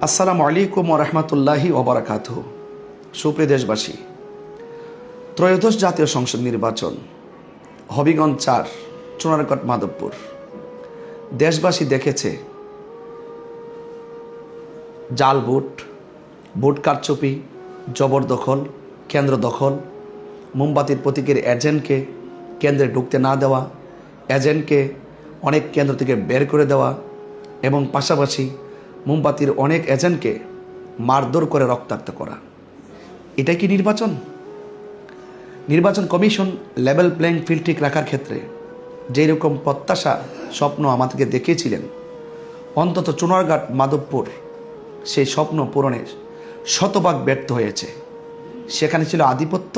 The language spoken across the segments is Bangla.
আসসালামু আলাইকুম ওরহমতুল্লাহি ওবরাকাতুহু। সুপ্রিয় দেশবাসী, ত্রয়োদশ জাতীয় সংসদ নির্বাচন, হবিগঞ্জ ৪, চুনারগড়, মাধবপুর। দেশবাসী দেখেছে জাল ভোট, ভোট কারচুপি, জবরদখল, কেন্দ্র দখল, মোমবাতির প্রতীকের এজেন্টকে কেন্দ্রে ঢুকতে না দেওয়া, এজেন্টকে অনেক কেন্দ্র থেকে বের করে দেওয়া এবং পাশাপাশি মোমবাতির অনেক এজেন্টকে মারধর করে রক্তাক্ত করা। এটাই কি নির্বাচন? নির্বাচন কমিশন লেভেল প্লেইং ফিল্ড ঠিক রাখার ক্ষেত্রে যেই রকম প্রত্যাশা, স্বপ্ন আমাদেরকে দেখিয়েছিলেন, অন্তত চুনারগড়, মাধবপুর সেই স্বপ্ন পূরণের শতভাগ ব্যর্থ হয়েছে। সেখানে ছিল আধিপত্য,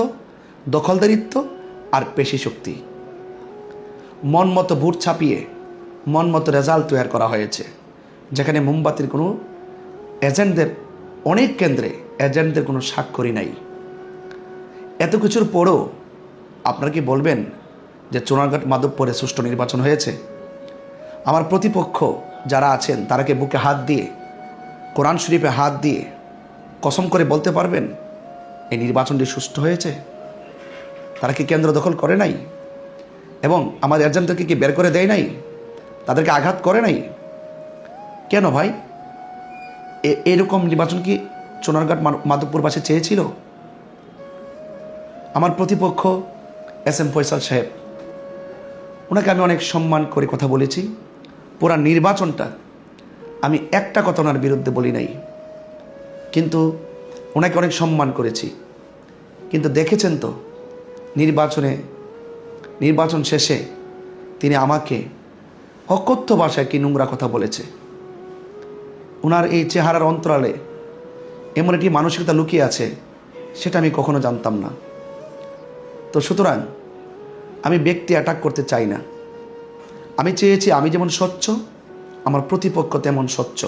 দখলদারিত্ব আর পেশি শক্তি। মন মতো ভোট ছাপিয়ে মন মতো রেজাল্ট তৈরি করা হয়েছে, যেখানে মোমবাতির কোনো এজেন্টদের, অনেক কেন্দ্রে এজেন্টদের কোনো স্বাক্ষরই নাই। এত কিছুর পরেও আপনারা কি বলবেন যে চুনারগড়, মাধবপুরে সুষ্ঠু নির্বাচন হয়েছে? আমার প্রতিপক্ষ যারা আছেন তারা কি বুকে হাত দিয়ে, কোরআন শরীফে হাত দিয়ে কসম করে বলতে পারবেন এই নির্বাচনটি সুষ্ঠু হয়েছে? তারা কি কেন্দ্র দখল করে নাই এবং আমার এজেন্টদেরকে কি বের করে দেয় নাই? তাদেরকে আঘাত করে নাই? কেন ভাই? এরকম নির্বাচন কি চুনারগড়, মাধবপুরবাসী চেয়েছিল? আমার প্রতিপক্ষ এস এম ফয়সাল সাহেব, ওনাকে আমি অনেক সম্মান করে কথা বলেছি। পুরা নির্বাচনটা আমি একটা কথা ওনার বিরুদ্ধে বলি নাই, কিন্তু ওনাকে অনেক সম্মান করেছি। কিন্তু দেখেছেন তো নির্বাচন শেষে তিনি আমাকে অকথ্য ভাষায় কি নোংরা কথা বলেছে। ওনার এই চেহারার অন্তরালে এমন একটি মানসিকতা লুকিয়ে আছে, সেটা আমি কখনো জানতাম না। তো সুতরাং আমি ব্যক্তি অ্যাটাক করতে চাই না। আমি চেয়েছি আমি যেমন স্বচ্ছ, আমার প্রতিপক্ষ তেমন স্বচ্ছ।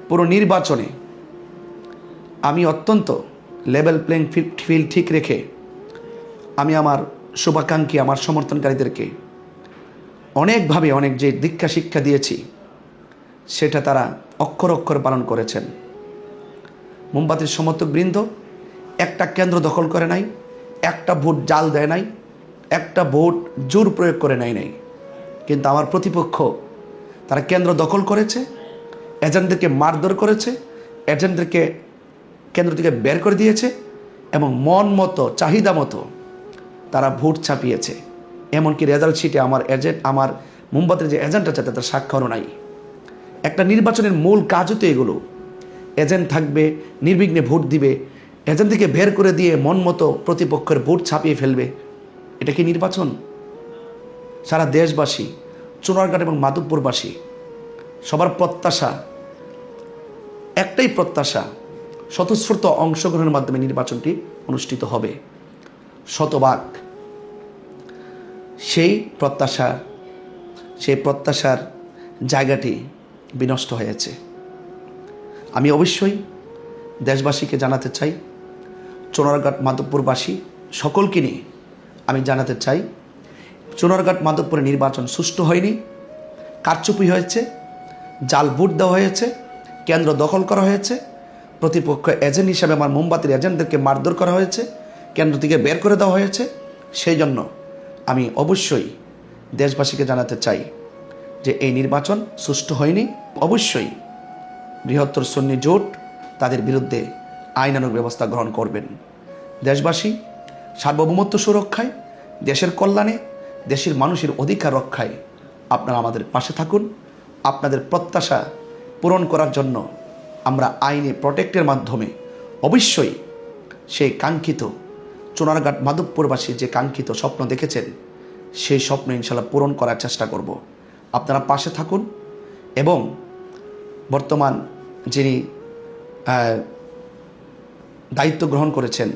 পুরো নির্বাচনে আমি অত্যন্ত লেভেল প্লেইং ফিল্ড ঠিক রেখে আমি আমার শুভাকাঙ্ক্ষী, আমার সমর্থনকারীদেরকে অনেকভাবে অনেক যে দীক্ষা শিক্ষা দিয়েছি, সেটা তারা অক্ষর অক্ষর পালন করেছেন। মোমবাতির সমর্থকবৃন্দ একটা কেন্দ্র দখল করে নাই, একটা ভোট জাল দেয় নাই, একটা ভোট জোর প্রয়োগ করে নাই। কিন্তু আমার প্রতিপক্ষ তারা কেন্দ্র দখল করেছে, এজেন্টদেরকে মারধর করেছে, এজেন্টদেরকে কেন্দ্র থেকে বের করে দিয়েছে এবং মন মতো, চাহিদা মতো তারা ভোট ছাপিয়েছে। এমনকি রেজাল্ট শিটে আমার মোমবাতির যে এজেন্ট আছে তাদের স্বাক্ষরও নাই। একটা নির্বাচনের মূল কাজও তো এগুলো। এজেন্ট থাকবে, নির্বিঘ্নে ভোট দিবে, এজেন্ট থেকে বের করে দিয়ে মন মতো প্রতিপক্ষের ভোট ছাপিয়ে ফেলবে। এটা কি নির্বাচন? সারা দেশবাসী, চুনারগড় এবং মাধবপুরবাসী সবার প্রত্যাশা, একটাই প্রত্যাশা, স্বতঃস্ফূর্ত অংশগ্রহণের মাধ্যমে নির্বাচনটি অনুষ্ঠিত হবে শতভাগ। সেই প্রত্যাশার জায়গাটি বিনষ্ট হয়েছে। আমি অবশ্যই দেশবাসীকে জানাতে চাই, চুনারগড়, মাধবপুরবাসী সকলকে নিয়ে আমি জানাতে চাই, চুনারগড়, মাধবপুরের নির্বাচন সুষ্ঠু হয়নি, কারচুপি হয়েছে, জাল ভোট দেওয়া হয়েছে, কেন্দ্র দখল করা হয়েছে, প্রতিপক্ষ এজেন্ট হিসাবে আমার মোমবাতির এজেন্টদেরকে মারধর করা হয়েছে, কেন্দ্র থেকে বের করে দেওয়া হয়েছে। সেই জন্য আমি অবশ্যই দেশবাসীকে জানাতে চাই যে এই নির্বাচন সুষ্ঠু হয়নি। অবশ্যই বৃহত্তর সুন্নি জোট তাদের বিরুদ্ধে আইনানুগ ব্যবস্থা গ্রহণ করবেন। দেশবাসী সার্বভৌমত্ব সুরক্ষায়, দেশের কল্যাণে, দেশের মানুষের অধিকার রক্ষায় আপনারা আমাদের পাশে থাকুন। আপনাদের প্রত্যাশা পূরণ করার জন্য আমরা আইনি প্রোটেক্টের মাধ্যমে অবশ্যই সেই কাঙ্ক্ষিত চুনারগড়, মাধবপুরবাসী যে কাঙ্ক্ষিত স্বপ্ন দেখেছেন, সেই স্বপ্ন ইনশাল্লাহ পূরণ করার চেষ্টা করব। আপনারা পাশে থাকুন এবং বর্তমান যিনি দায়িত্ব গ্রহণ করেছেন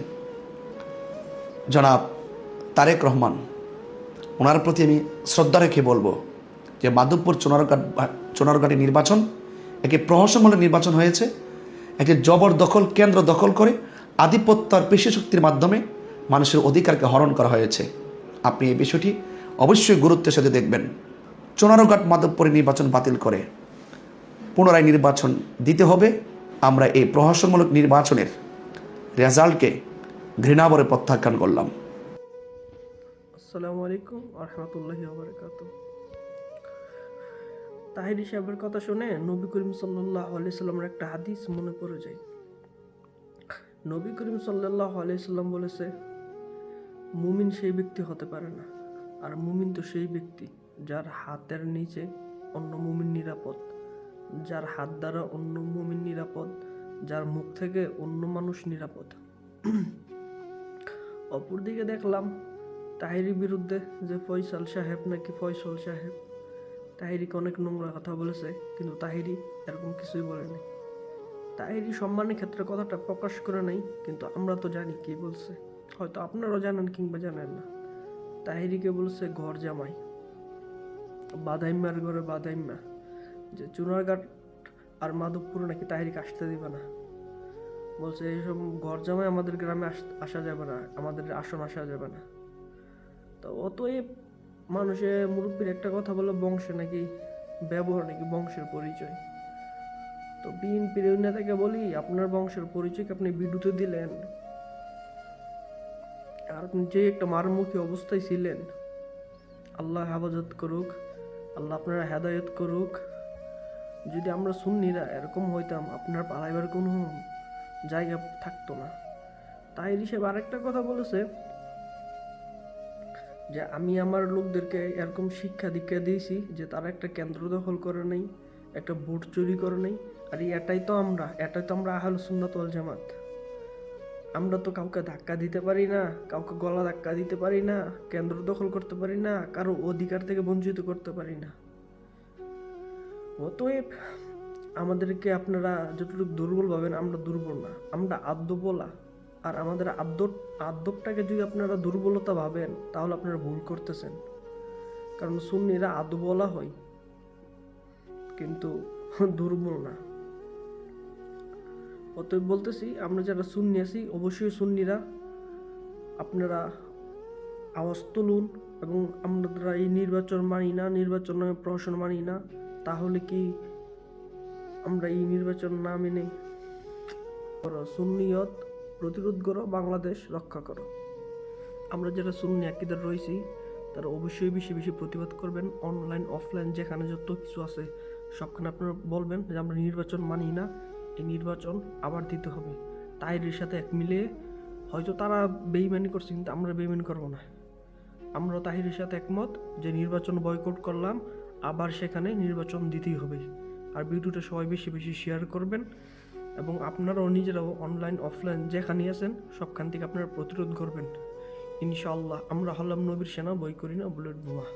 জনাব তারেক রহমান, ওনার প্রতি আমি শ্রদ্ধা রেখে বলবো যে মাধবপুর, চুনারগড়ের নির্বাচন একটি প্রহসনমূলক নির্বাচন হয়েছে। একটি জবরদখল, কেন্দ্র দখল করে আধিপত্য আর পেশি শক্তির মাধ্যমে মানুষের অধিকারকে হরণ করা হয়েছে। আপনি এই বিষয়টি অবশ্যই গুরুত্বের সাথে দেখবেন। চুনারগড়, মাধবপুরের নির্বাচন বাতিল করে পুনরায় নির্বাচন দিতে হবে। আমরা এই প্রহসনমূলক নির্বাচনের রেজাল্টকে ঘৃণাভরে প্রত্যাখ্যান করলাম। আসসালামু আলাইকুম রহমতুল্লাহি ওবারাকাত। তাহিরি সাহেবের কথা শুনে নবী করিম সাল্লাল্লাহু আলাইহি সাল্লামের একটা হাদিস মনে পড়ে যায়। নবী করিম সাল্লাল্লাহু আলাইহি সাল্লাম বলেছে, মুমিন সেই ব্যক্তি হতে পারে না, আর মুমিন তো সেই ব্যক্তি যার হাতের নিচে অন্য মুমিন নিরাপদ, যার হাত দ্বারা অন্য মুমিন নিরাপদ, যার মুখ থেকে অন্য মানুষ নিরাপদ। অপরদিকে দেখলাম তাহিরির বিরুদ্ধে যে ফয়সাল সাহেব নাকি ফয়সল সাহেব তাহিরিকে অনেক নোংরা কথা বলেছে, কিন্তু তাহিরি এরকম কিছুই বলেনি। তাহিরি সম্মানের ক্ষেত্রে কথাটা প্রকাশ করে নাই, কিন্তু আমরা তো জানি কি বলছে, হয়তো আপনারাও জানেন কিংবা জানেন না। তাহিরিকে বলছে ঘর জামাই, বাদাইম্মার ঘরে বাদাইম্মা, যে চুনারঘাট আর মাধবপুর নাকি তাহিরিকে আসতে দিবে না। বলছে এইসব ঘর জামাই আমাদের গ্রামে আসা যাবে না, আমাদের আসন আসা যাবে না। তো অতএব মানুষে মুরব্বীর একটা কথা বলে, বংশে নাকি ব্যবহার নাকি বংশের পরিচয়। তো বিএনপির নেতাকে বলি, আপনার বংশের পরিচয় আপনি বিদ্যুতে দিলেন, আর আপনি যে একটা মারমুখী অবস্থায় ছিলেন, আল্লাহ হেফাজত করুক, আল্লাহ আপনারা হেদায়ত করুক। যদি আমরা সুন্নিরা এরকম হইতাম, আপনার পালাইবার কোনো জায়গা থাকতো না। তাই হিসেবে আরেকটা কথা বলেছে যে আমি আমার লোকদেরকে এরকম শিক্ষা দীক্ষা দিয়েছি যে তারা একটা কেন্দ্র দখল করে নেই, একটা ভোট চুরি করে নেই। আর এটাই তো আমরা আহলে সুন্নাত ওয়াল জামাত। আমরা তো কাউকে ধাক্কা দিতে পারি না, কাউকে গলা ধাক্কা দিতে পারি না, কেন্দ্র দখল করতে পারি না, কারো অধিকার থেকে বঞ্চিত করতে পারি না। অতএব আমাদেরকে আপনারা যতটুকু দুর্বল ভাবেন, আমরা দুর্বল না, আমরা আদ্যবলা। আর আমাদের আদবটাকে যদি আপনারা দুর্বলতা ভাবেন, তাহলে আপনারা ভুল করতেছেন। কারণ সুন্নিরা আদবলা হয়, কিন্তু দুর্বল না। অতএব বলতেছি, আমরা যারা সুন্নি আছি, অবশ্যই সুন্নিরা আপনারা আওয়াজ তুলুন। এবং আমরা এই নির্বাচন মানি না, নির্বাচন প্রহসন মানি না, তাহলে কি আমরা এই নির্বাচন না মেনে সুন্নিয়ত প্রতিরোধ করো, বাংলাদেশ রক্ষা করো। আমরা যারা সুন্নি আকীদার রয়েছি, তারা অবশ্যই বেশি বেশি প্রতিবাদ করবেন। অনলাইন অফলাইন যেখানে যত কিছু আছে সবখানে আপনারা বলবেন যে আমরা নির্বাচন মানি না, এই নির্বাচন আবার দিতে হবে। তাহিরের সাথে এক মিলে, হয়তো তারা বেইমানি করছে, কিন্তু আমরা বেইমানি করবো না। আমরা তাহিরের সাথে একমত যে নির্বাচন বয়কট করলাম, আবার সেখানে নির্বাচন দিতেই হবে। আর ভিডিওটা সবাই বেশি বেশি শেয়ার করবেন, এবং আপনারাও নিজেরাও অনলাইন অফলাইন যেখানে আছেন সবখান থেকে আপনারা প্রতিরোধ করবেন। ইনশাআল্লাহ আমরা হলাম নবীর সেনা, বই করি না বুলেট বোমা।